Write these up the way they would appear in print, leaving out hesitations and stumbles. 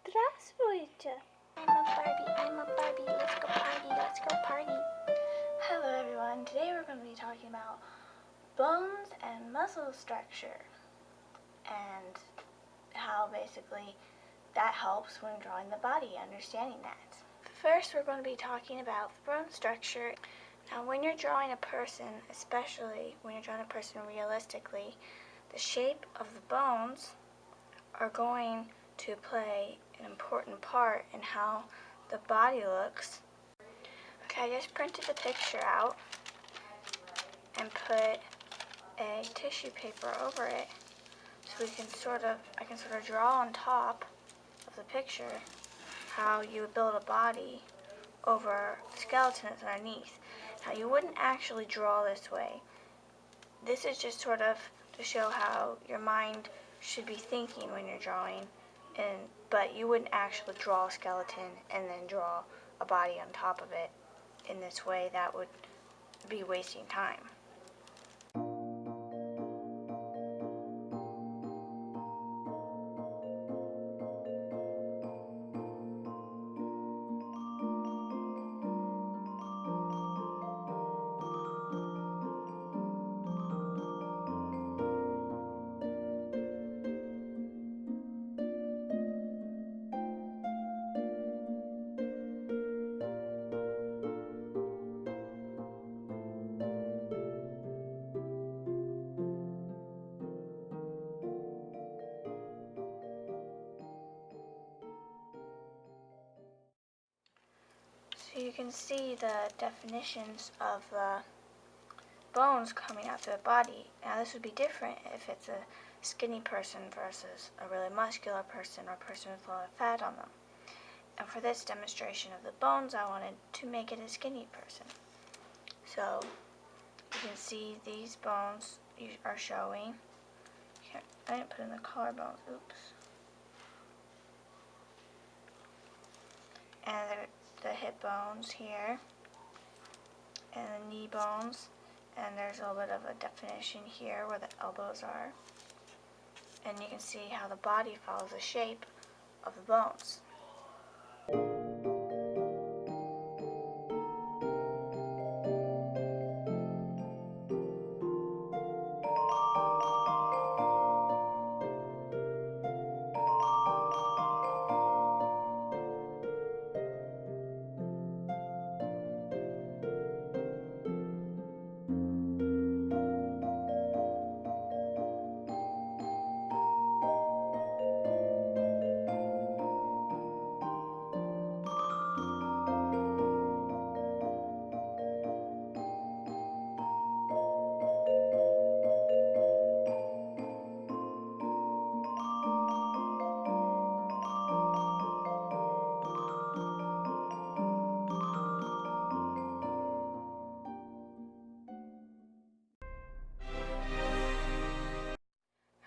Здравствуйте. I'm a Barbie. Let's go party. Hello everyone. Today we're going to be talking about bones and muscle structure and how basically that helps when drawing the body, understanding that. First we're going to be talking about the bone structure. Now when you're drawing a person, especially when you're drawing a person realistically, the shape of the bones are going to play an important part in how the body looks. Okay, I just printed the picture out and put a tissue paper over it so I can sort of draw on top of the picture how you would build a body over the skeleton that's underneath. Now you wouldn't actually draw this way. This is just sort of to show how your mind should be thinking when you're drawing, but you wouldn't actually draw a skeleton and then draw a body on top of it in this way. That would be wasting time. So you can see the definitions of the bones coming out through the body. Now this would be different if it's a skinny person versus a really muscular person or a person with a lot of fat on them. And for this demonstration of the bones, I wanted to make it a skinny person. So you can see these bones are showing. Here, I didn't put in the collarbones, oops. And the hip bones here, and the knee bones, and there's a little bit of a definition here where the elbows are. And you can see how the body follows the shape of the bones.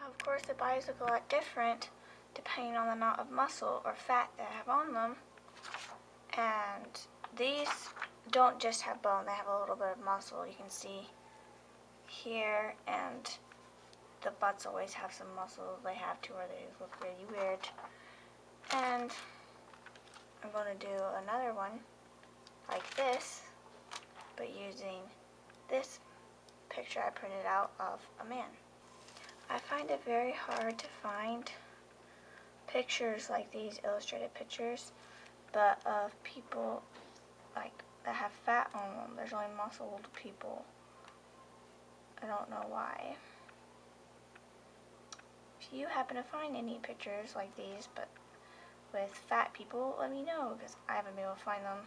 Of course, the bodies look a lot different depending on the amount of muscle or fat that I have on them. And these don't just have bone, they have a little bit of muscle. You can see here, and the butts always have some muscle. They have to, or they look really weird. And I'm going to do another one like this, but using this picture I printed out of a man. I find it very hard to find pictures like these, illustrated pictures, but of people like that have fat on them. There's only muscled people. I don't know why. If you happen to find any pictures like these, but with fat people, let me know, because I haven't been able to find them.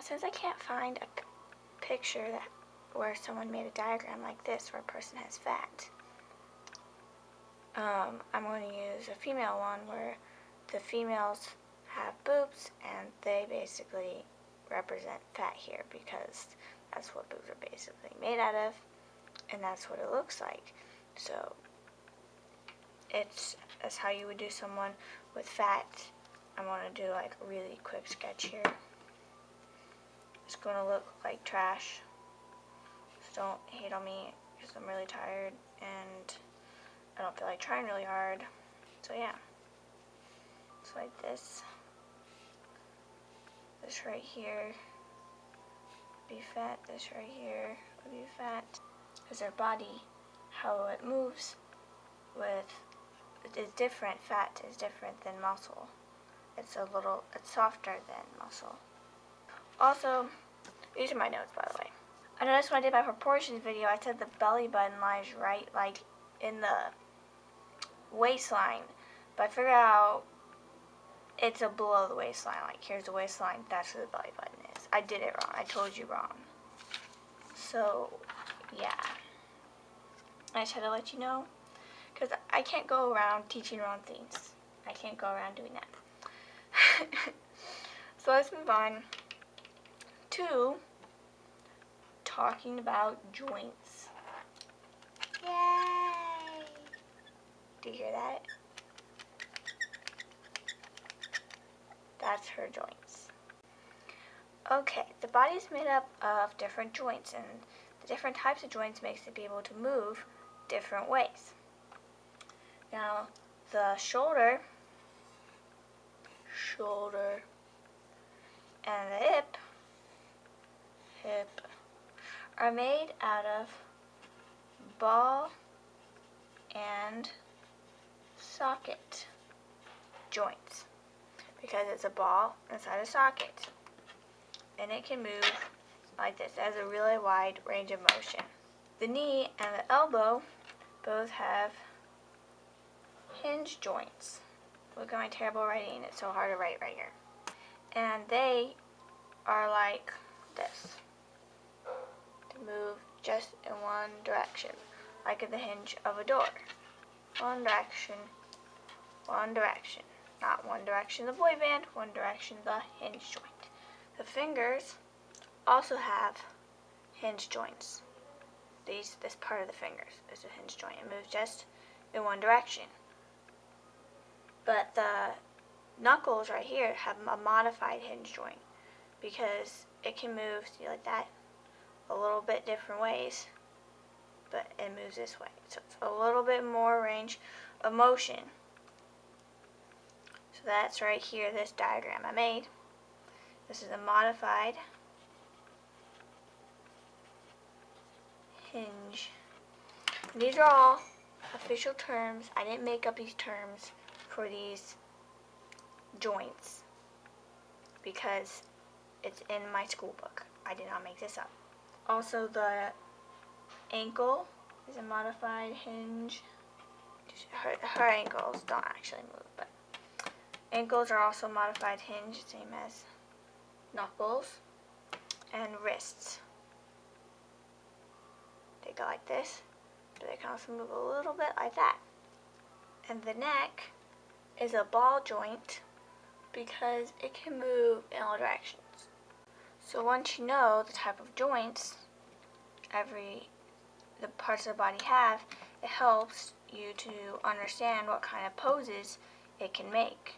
since I can't find a picture where someone made a diagram like this where a person has fat, I'm going to use a female one where the females have boobs and they basically represent fat here because that's what boobs are basically made out of, and that's what it looks like. So that's how you would do someone with fat. I'm going to do like a really quick sketch here. It's going to look like trash, so don't hate on me because I'm really tired and I don't feel like trying really hard. So yeah, it's like this. This right here would be fat. This right here would be fat. Because their body, how it moves is different. Fat is different than muscle. It's softer than muscle. Also, these are my notes, by the way. I noticed when I did my proportions video, I said the belly button lies right, like, in the waistline. But I figured out it's below the waistline. Like, here's the waistline, that's where the belly button is. I did it wrong. I told you wrong. So, yeah. I just had to let you know. Because I can't go around teaching wrong things. I can't go around doing that. So let's move on to talking about joints. Yay! Do you hear that? That's her joints. Okay, the body is made up of different joints, and the different types of joints makes it be able to move different ways. Now, the shoulder, and the hip, are made out of ball and socket joints because it's a ball inside a socket, and it can move like this. It has a really wide range of motion. The knee and the elbow both have hinge joints. Look at my terrible writing, it's so hard to write right here. And they are like this, to move just in one direction, like at the hinge of a door. One direction, not one direction the boy band, one direction the hinge joint. The fingers also have hinge joints. This part of the fingers is a hinge joint. It moves just in one direction. But the knuckles right here have a modified hinge joint because it can move, see, like that, a little bit different ways, but it moves this way. So it's a little bit more range of motion. So that's right here, this diagram I made. This is a modified hinge. And these are all official terms. I didn't make up these terms for these joints because it's in my school book. I did not make this up. Also, the ankle is a modified hinge. Her ankles don't actually move, but ankles are also modified hinge, same as knuckles. And wrists, they go like this, but they can also move a little bit like that. And the neck is a ball joint because it can move in all directions. So once you know the type of joints the parts of the body have, it helps you to understand what kind of poses it can make.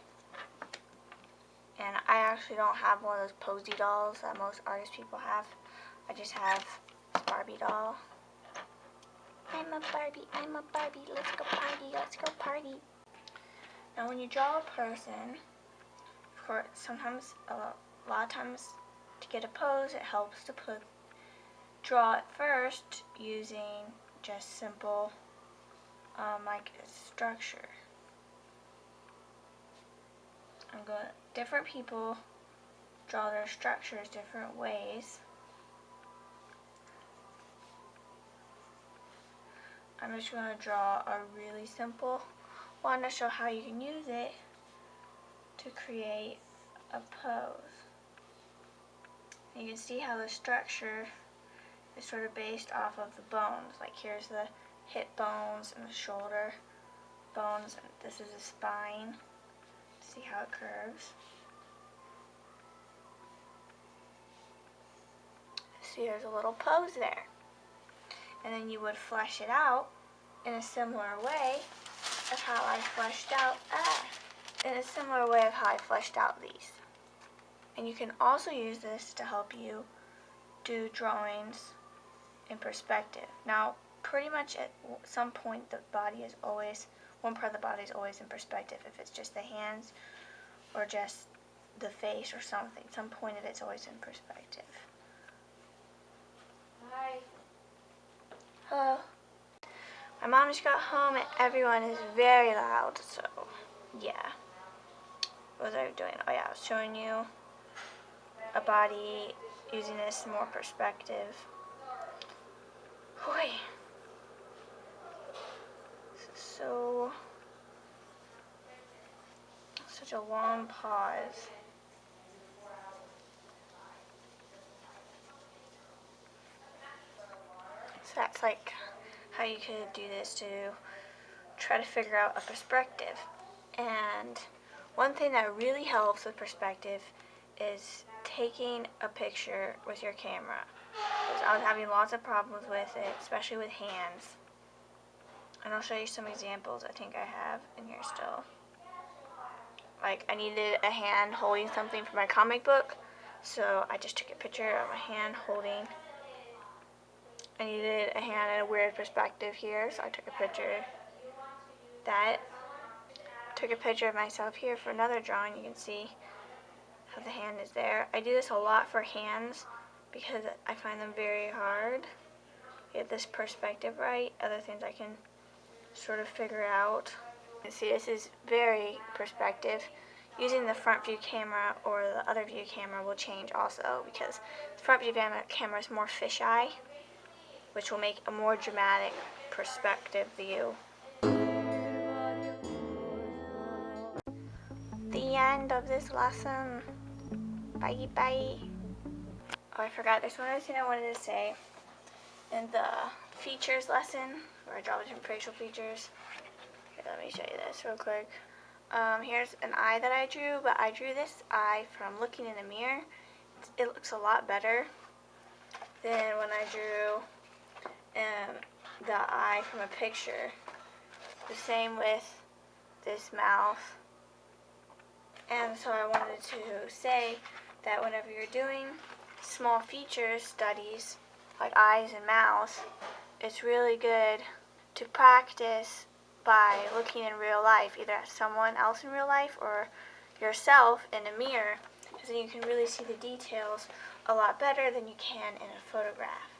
And I actually don't have one of those posy dolls that most artist people have. I just have this Barbie doll. I'm a Barbie, let's go party. Now when you draw a person, of course, sometimes, a lot of times, to get a pose, it helps to draw it first using just simple, like a structure. Different people draw their structures different ways. I'm just going to draw a really simple one to show how you can use it to create a pose. And you can see how the structure is sort of based off of the bones. Like here's the hip bones and the shoulder bones, and this is the spine. See how it curves. See, there's a little pose there. And then you would flesh it out in a similar way of how I fleshed out, these. And you can also use this to help you do drawings in perspective. Now, pretty much at some point, one part of the body is always in perspective. If it's just the hands or just the face or something, some point of it's always in perspective. Hi. Hello. My mom just got home and everyone is very loud, so yeah. What was I doing? Oh yeah, I was showing you a body using this more perspective. Boy. So, such a long pause. So that's like how you could do this to try to figure out a perspective. And one thing that really helps with perspective is taking a picture with your camera. Because I was having lots of problems with it, especially with hands. And I'll show you some examples I think I have in here still. Like I needed a hand holding something for my comic book, so I just took a picture of a hand holding. I needed a hand in a weird perspective here, so I took a picture of that. Took a picture of myself here for another drawing. You can see how the hand is there. I do this a lot for hands because I find them very hard. Get this perspective right. Other things I can sort of figure out. You can see this is very perspective. Using the front view camera or the other view camera will change also because the front view camera is more fisheye, which will make a more dramatic perspective view. The end of this lesson. Bye bye. Oh, I forgot, there's one other thing I wanted to say. In the features lesson, where I draw different facial features. Here, let me show you this real quick. Here's an eye that I drew, but I drew this eye from looking in a mirror. It looks a lot better than when I drew the eye from a picture. The same with this mouth. And so I wanted to say that whenever you're doing small feature studies, like eyes and mouth, it's really good to practice by looking in real life, either at someone else in real life or yourself in a mirror, because then you can really see the details a lot better than you can in a photograph.